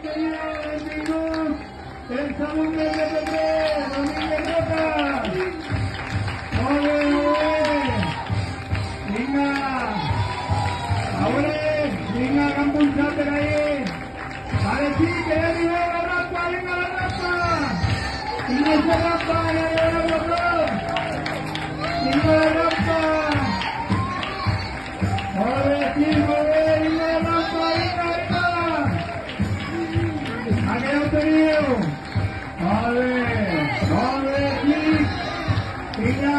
querido Benvingut, el Salón del MP3, Domínguez Roca. Ole, ole. Vinga. Ahora, vinga, hagan pulsar ahí. Vale, sí, que ya llegó la rampa, venga la rampa. Venga esa rampa, ya llegó la rampa. Venga la rampa. Ole, sí, ole, venga la rampa, venga, venga. Ha quedado tenido. Ole, sí. Venga.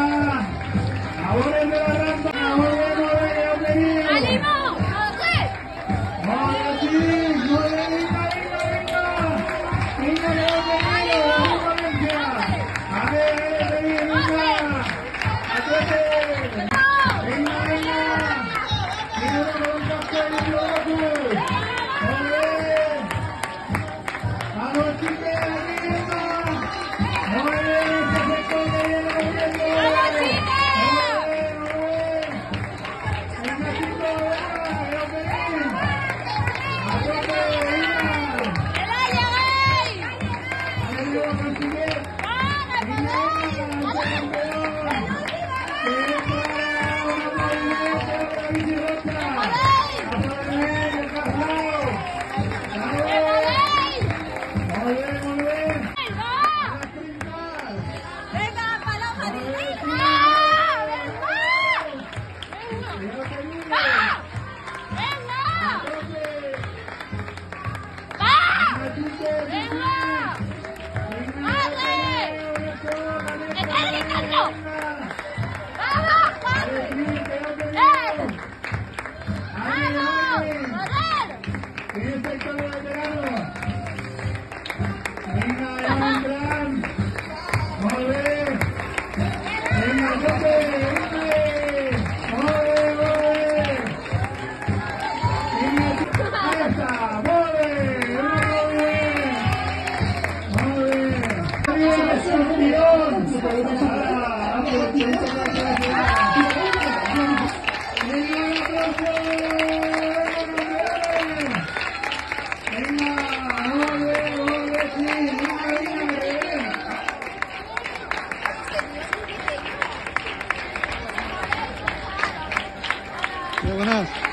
Ahora es de la rampa, ahora es de la tenido. ¡Ánimo! Ahora sí, ole, venga, venga, venga. Venga, venga, Valencia. A ver, venga. Atrete. Venga, venga. Mira con café y loco. Ole. A los chicos de la mierda. Ole, se esconde bien la mierda. Ole, ole. Venga, chicos, venga, yo feliz. Buenas.